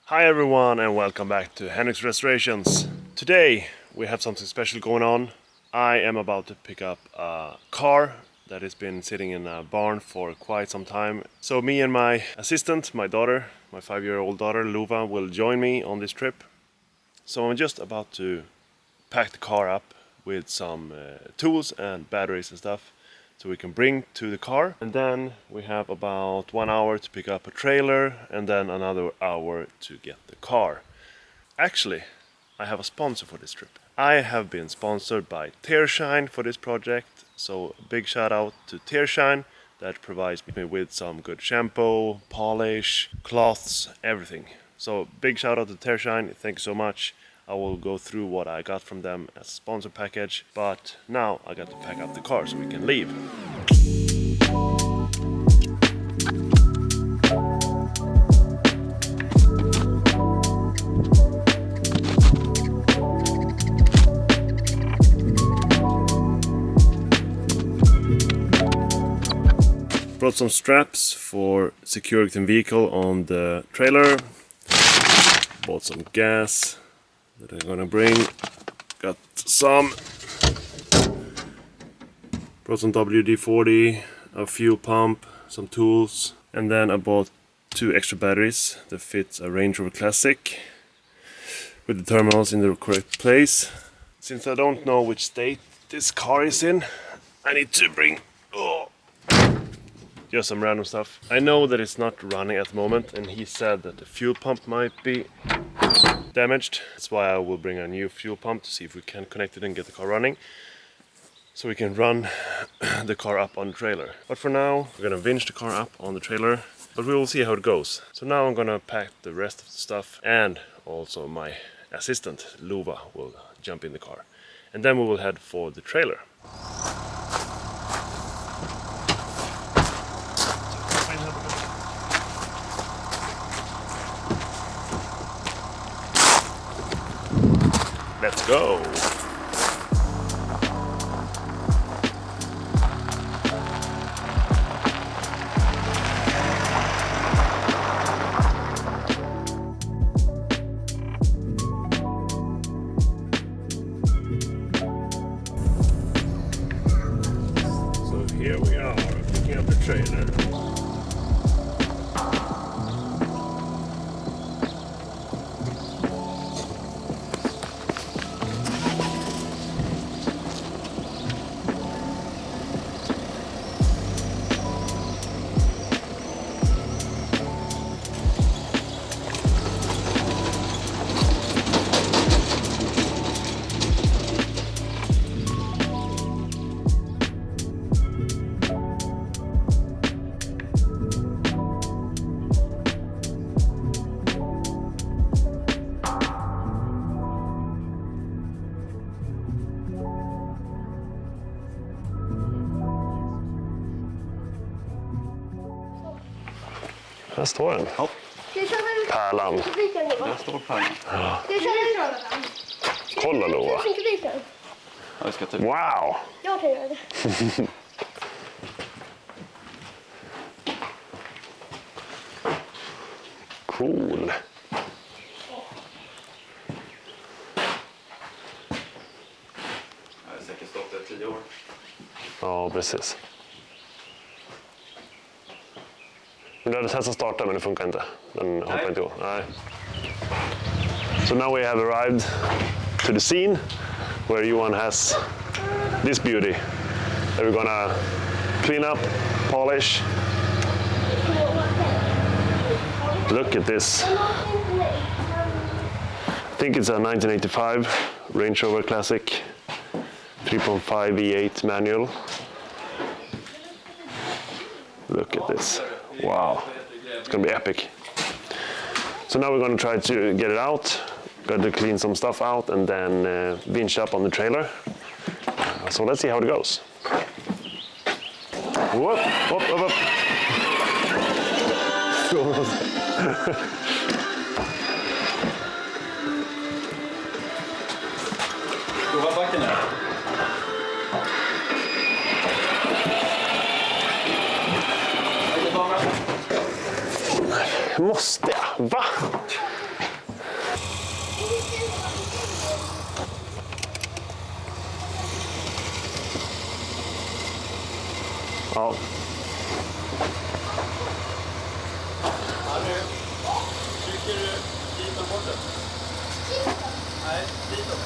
Hi everyone and welcome back to Henrik's Restorations. Today we have something special going on. I am about to pick up a car that has been sitting in a barn for quite some time. So me and my assistant, my daughter, my 5-year-old daughter Luva, will join me on this trip. So I'm just about to pack the car up with some tools and batteries and stuff so we can bring to the car, and then we have about 1 hour to pick up a trailer and then another hour to get the car. Actually, I have a sponsor for this trip. I have been sponsored by Tershine for this project, so big shout out to Tershine that provides me with some good shampoo, polish, cloths, everything. So big shout out to Tershine, thank you so much. I will go through what I got from them as a sponsor package, but now I got to pack up the car so we can leave. Brought some straps for securing the vehicle on the trailer. Bought some gas that I'm gonna bring. Got some. Brought some WD-40, a fuel pump, some tools, and then I bought 2 extra batteries that fits a Range Rover Classic with the terminals in the correct place. Since I don't know which state this car is in, I need to bring just some random stuff. I know that it's not running at the moment, and he said that the fuel pump might be damaged. That's why I will bring a new fuel pump to see if we can connect it and get the car running, so we can run the car up on the trailer. But for now, we're gonna winch the car up on the trailer, but we will see how it goes. So now I'm gonna pack the rest of the stuff, and also my assistant, Luva, will jump in the car. And then we will head for the trailer. Let's go! So here we are, picking up the trailer. Här står den. Ja. Pärlan. Där står pärlan. Ja. Kolla Lova. Ja, vi ska ta Wow! Jag kan göra det. Cool. Jag har säkert stått där 10 år. Ja, precis. Du hade testat starta, men det funkar inte. Den hoppar inte igång. Nej. So now we have arrived to the scene where Johan has this beauty that we're gonna clean up, polish. Look at this. I think it's a 1985 Range Rover Classic 3.5 V8 manual. Look at this. Wow, it's gonna be epic. So now we're gonna try to get it out. Got to clean some stuff out and then winch up on the trailer. So let's see how it goes. Whoop, whoop, whoop, whoop. Prova backen här. Måste jag? Va? Nej, ditåt.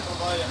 Från början.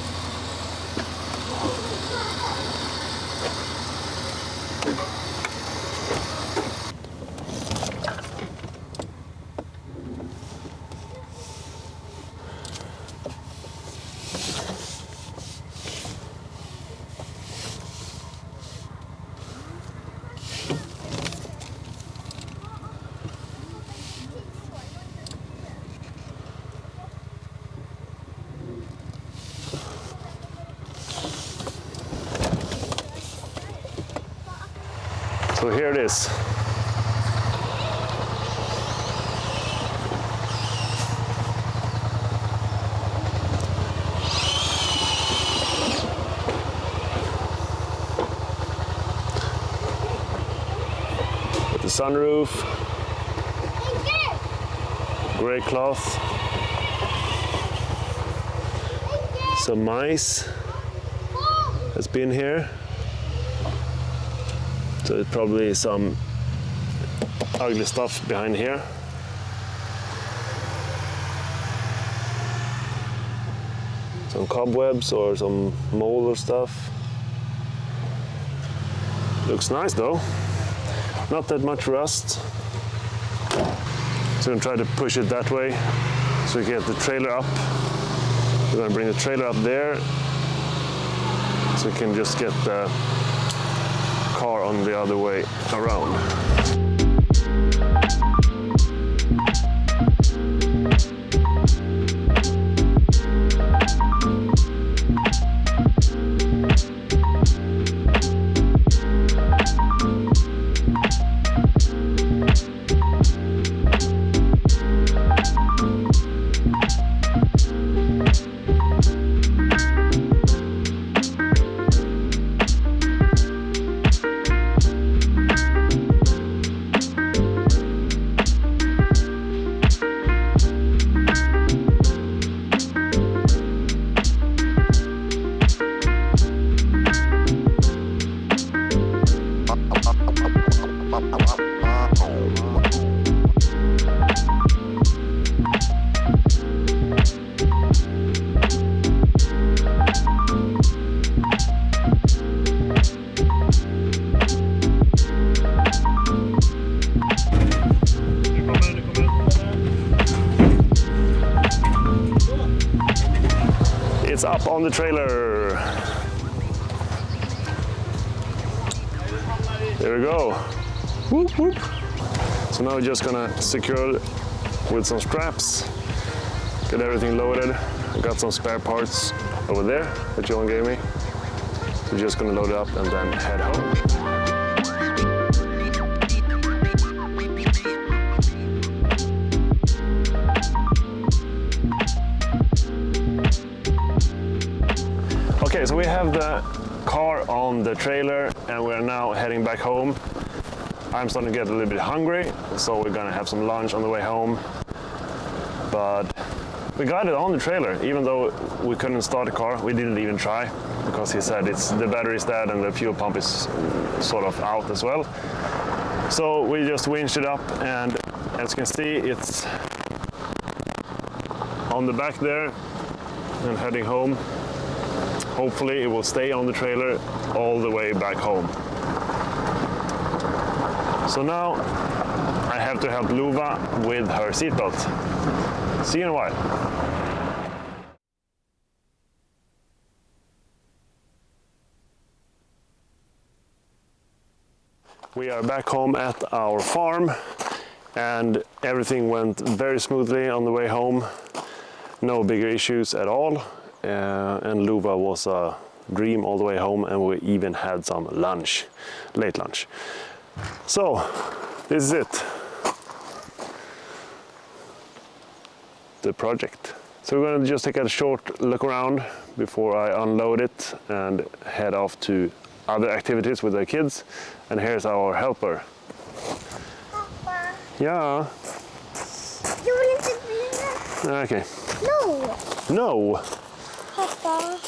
So here it is. With the sunroof, grey cloth, some mice has been here. So it's probably some ugly stuff behind here. Some cobwebs or some mold or stuff. Looks nice though. Not that much rust. So I'm gonna try to push it that way so we get the trailer up. We're gonna bring the trailer up there so we can just get the car on the other way around. It's up on the trailer. There we go. Whoop, whoop. So now we're just gonna secure it with some straps, get everything loaded. I got some spare parts over there that Johan gave me. So we're just gonna load it up and then head home. Okay, so we have the car on the trailer and we're now heading back home. I'm starting to get a little bit hungry, so we're gonna have some lunch on the way home. But we got it on the trailer, even though we couldn't start the car. We didn't even try because he said the battery's dead and the fuel pump is sort of out as well. So we just winched it up, and as you can see, it's on the back there and heading home. Hopefully it will stay on the trailer all the way back home. So now I have to help Luva with her seatbelt. See you in a while. We are back home at our farm and everything went very smoothly on the way home. No bigger issues at all. And Luva was a dream all the way home, and we even had some lunch, late lunch. So this is it, the project. So we're gonna just take a short look around before I unload it and head off to other activities with the kids. And here's our helper. Papa, Yeah. you want to be there? Okay. No. No. Papa.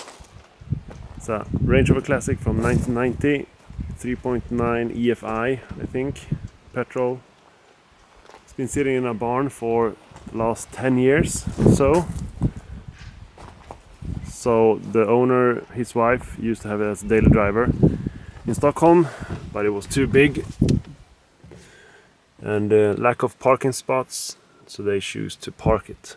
It's a Range Rover Classic from 1990, 3.9 EFI, I think, petrol. It's been sitting in a barn for the last 10 years or so. So the owner, his wife, used to have it as a daily driver in Stockholm, but it was too big and lack of parking spots, so they choose to park it.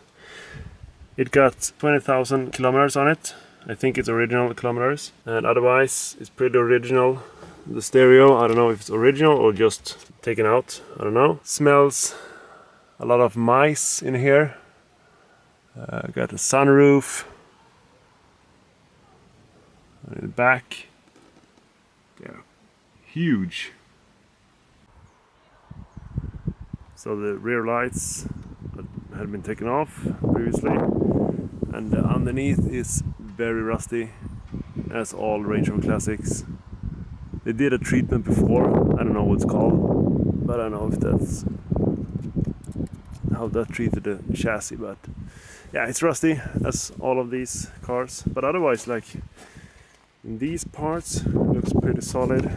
It got 20,000 kilometers on it. I think it's original kilometers, and otherwise it's pretty original. The stereo, I don't know if it's original or just taken out, I don't know. Smells a lot of mice in here. Got a sunroof. In the back, yeah, huge. So the rear lights had been taken off previously, and underneath is very rusty, as all Range Rover Classics. They did a treatment before, I don't know what it's called, but I don't know if that's how that treated the chassis, but yeah, it's rusty as all of these cars, but otherwise, like, in these parts, looks pretty solid.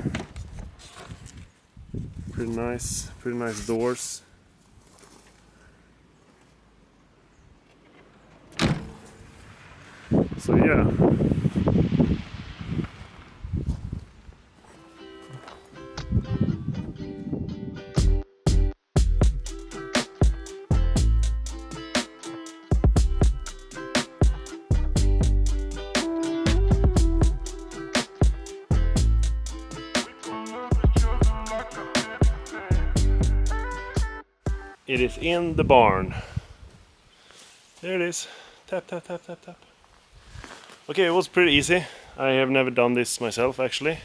Pretty nice doors. So yeah. It is in the barn. There it is. Tap, tap, tap, tap, tap. Okay, it was pretty easy. I have never done this myself actually,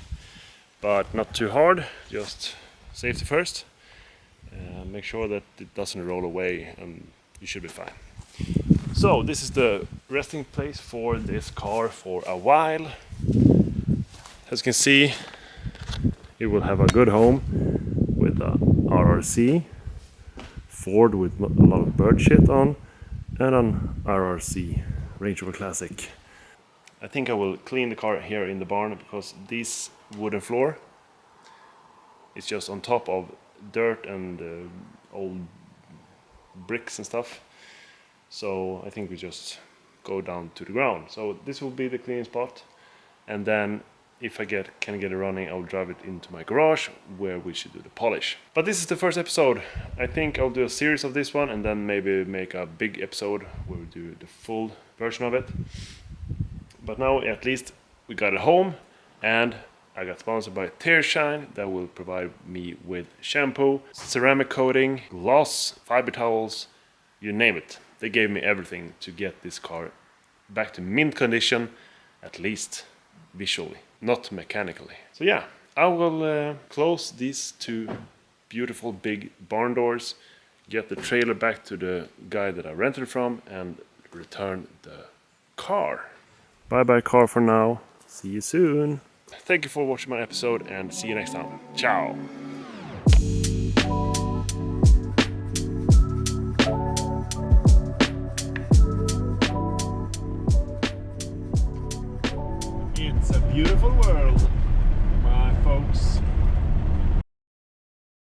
but not too hard. Just safety first. Make sure that it doesn't roll away, and you should be fine. So this is the resting place for this car for a while. As you can see, it will have a good home with a RRC. Ford with a lot of bird shit on, and an RRC, Range Rover Classic. I think I will clean the car here in the barn because this wooden floor is just on top of dirt and old bricks and stuff. So I think we just go down to the ground. So this will be the cleaning spot, and then if I can get it running, I'll drive it into my garage where we should do the polish. But this is the first episode. I think I'll do a series of this one and then maybe make a big episode where we do the full version of it. But now at least we got it home, and I got sponsored by Tershine that will provide me with shampoo, ceramic coating, gloss, fiber towels, you name it. They gave me everything to get this car back to mint condition, at least visually, not mechanically. So yeah, I will close these two beautiful big barn doors, get the trailer back to the guy that I rented it from, and return the car. Bye bye car for now. See you soon. Thank you for watching my episode, and see you next time. Ciao.